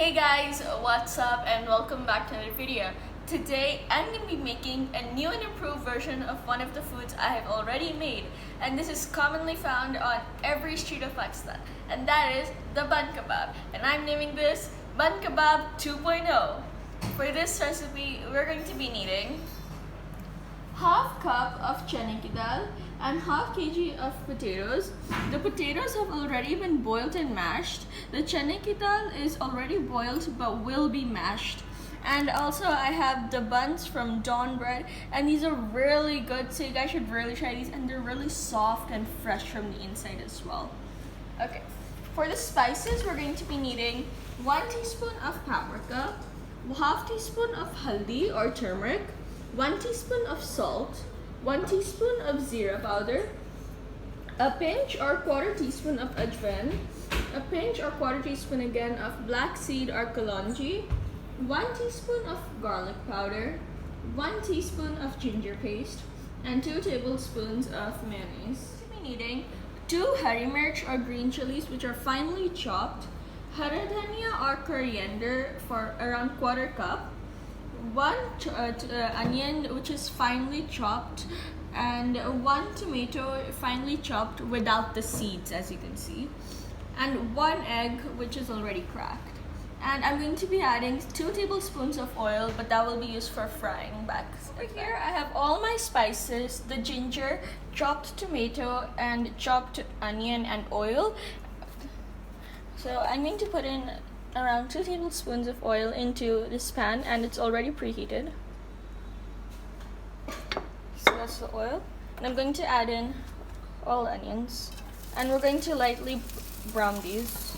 Hey guys, what's up and welcome back to another video. Today I'm going to be making a new and improved version of one of the foods I have already made, and this is commonly found on every street of Pakistan, and that is the bun kebab, and I'm naming this Bun Kebab 2.0. For this recipe we're going to be needing half cup of chane ki dal and half kg of potatoes. The potatoes have already been boiled and mashed. The chane ki dal is already boiled but will be mashed. And also I have the buns from Dawnbread, and these are really good, so you guys should really try these, and they're really soft and fresh from the inside as well. Okay, for the spices we're going to be needing 1 teaspoon of paprika, half teaspoon of haldi or turmeric, 1 teaspoon of salt, 1 teaspoon of zira powder, a pinch or quarter teaspoon of ajwain, a pinch or quarter teaspoon again of black seed or kalonji, 1 teaspoon of garlic powder, 1 teaspoon of ginger paste, and 2 tablespoons of mayonnaise. We'll be needing 2 hari mirch or green chilies which are finely chopped, hara dhania or coriander for around quarter cup, 1 onion which is finely chopped, and 1 tomato finely chopped without the seeds, as you can see, and 1 egg which is already cracked. And I'm going to be adding 2 tablespoons of oil, but that will be used for frying back. Over here I have all my spices, the ginger, chopped tomato, and chopped onion and oil. So I'm going to put in around 2 tablespoons of oil into this pan, and it's already preheated. So that's the oil. And I'm going to add in all onions, and we're going to lightly brown these.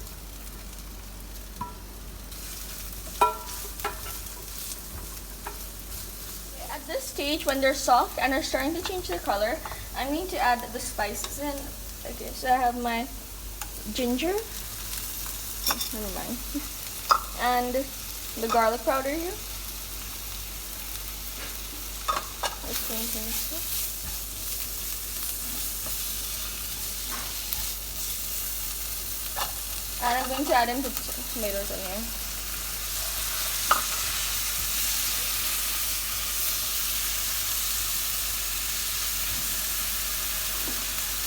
At this stage, when they're soft and are starting to change their color, I'm going to add the spices in. Okay, so I have my ginger. Never mind. And the garlic powder here. Let's go into this. And I'm going to add in the tomatoes in here.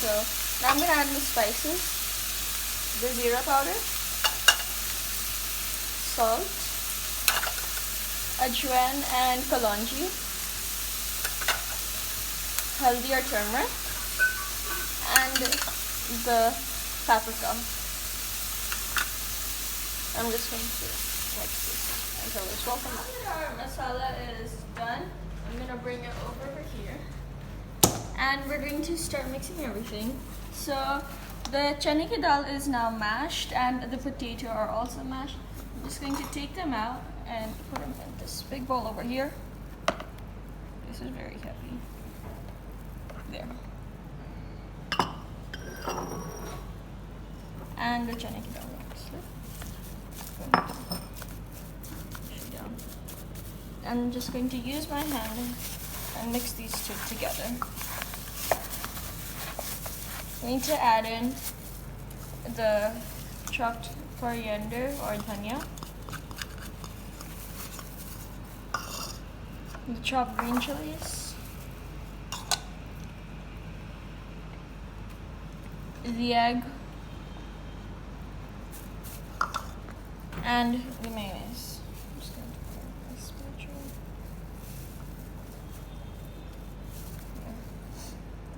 So now I'm going to add the spices, the zira powder, salt, ajwain and kalonji, haldi or turmeric, and the paprika. I'm just going to mix this until it's well combined. Our masala is done. I'm going to bring it over here, and we're going to start mixing everything. So the chane ki dal is now mashed, and the potato are also mashed. I'm just going to take them out and put them in this big bowl over here. This is very heavy. There. And the chane ki dal. I'm just going to use my hand and mix these two together. I need to add in the chopped coriander or dhania, the chopped green chilies, the egg, and the mayonnaise. I'm just going to put my spatula.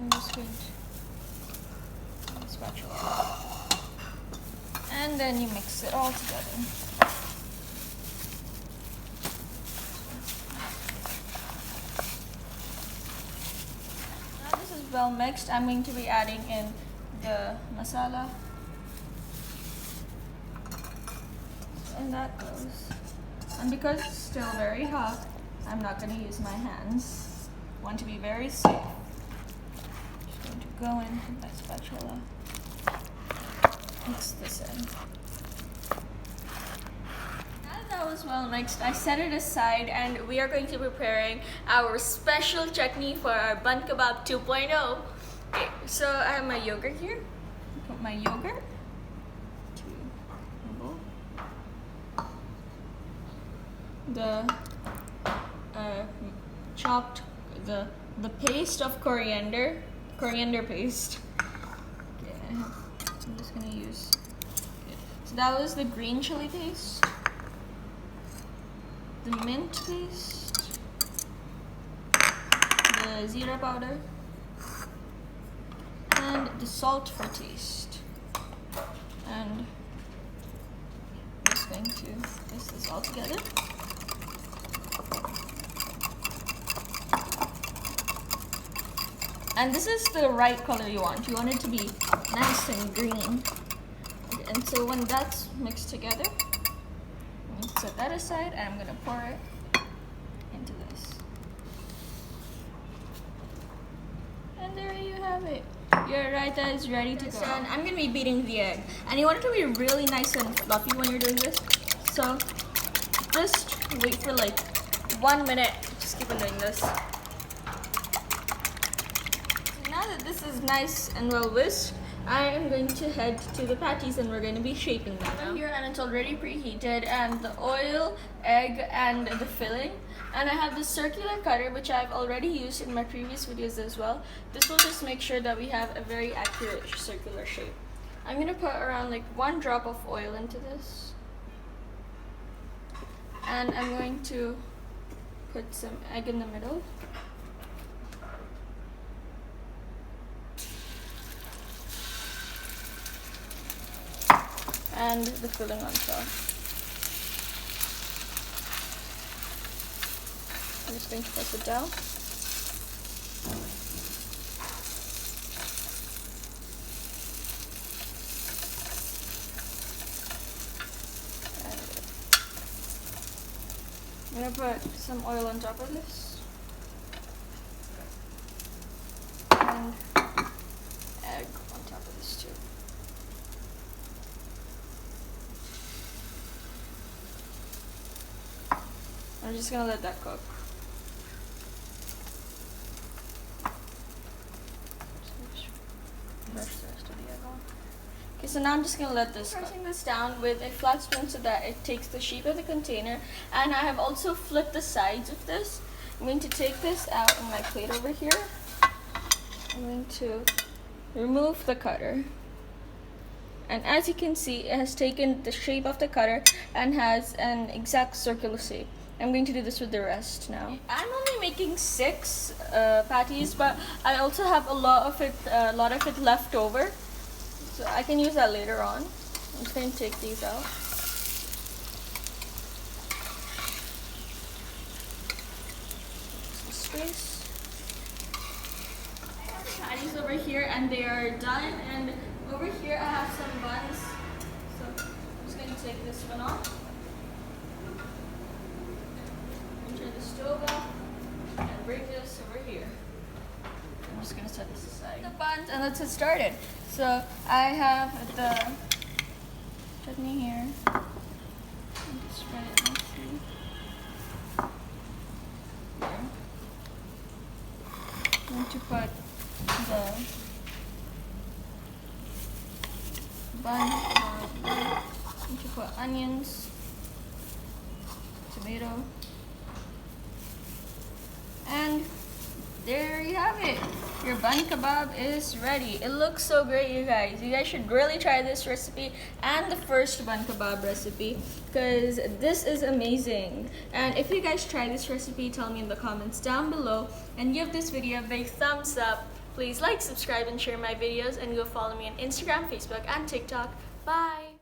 I'm just going to put the spatula. And then you mix it all together. Now this is well mixed. I'm going to be adding in the masala. And that goes. And because it's still very hot, I'm not going to use my hands. I want to be very safe. Just going to go in with my spatula. Mix this in. Now that was well mixed, I set it aside, and we are going to be preparing our special chutney for our Bun Kebab 2.0. Okay, so I have my yogurt here. Put my yogurt. the chopped the paste of coriander paste. Okay, I'm just gonna use. Okay. So that was the green chili paste, the mint paste, the zira powder, and the salt for taste. And I'm just going to mix this all together. And this is the right color you want. You want it to be nice and green. Okay, and so when that's mixed together, I'm going to set that aside and I'm going to pour it into this. And there you have it. Your raita is ready to go. And I'm going to be beating the egg. And you want it to be really nice and fluffy when you're doing this. So just wait for like 1 minute. Just keep on doing this. Now that this is nice and well whisked, I am going to head to the patties and we're going to be shaping them now. Here, and it's already preheated, and the oil, egg, and the filling. And I have this circular cutter which I've already used in my previous videos as well. This will just make sure that we have a very accurate circular shape. I'm going to put around like 1 drop of oil into this. And I'm going to put some egg in the middle. And the filling on top. I'm just going to press it down. I'm going to put some oil on top of this. And egg on top of this too. I'm just gonna let that cook. Brush the rest of the egg on. Okay, so now I'm just gonna let this cook. Pressing this down with a flat spoon so that it takes the shape of the container. And I have also flipped the sides of this. I'm going to take this out on my plate over here. I'm going to remove the cutter. And as you can see, it has taken the shape of the cutter and has an exact circular shape. I'm going to do this with the rest now. I'm only making 6 patties, but I also have a lot of it left over, so I can use that later on. I'm just going to take these out. Some space. I have the patties over here, and they are done. And over here, I have some buns. So I'm just going to take this one off. Turn the stove off and bring this over here. I'm just gonna set this aside. The buns, and let's get started. So I have the chutney here. Just spread it nicely. Here. I'm going to put the bun. I'm going to put onions, tomato. And there you have it. Your bun kebab is ready. It looks so great, you guys. You guys should really try this recipe and the first bun kebab recipe, because this is amazing. And if you guys try this recipe, tell me in the comments down below, and give this video a big thumbs up. Please like, subscribe, and share my videos, and go follow me on Instagram, Facebook, and TikTok. Bye!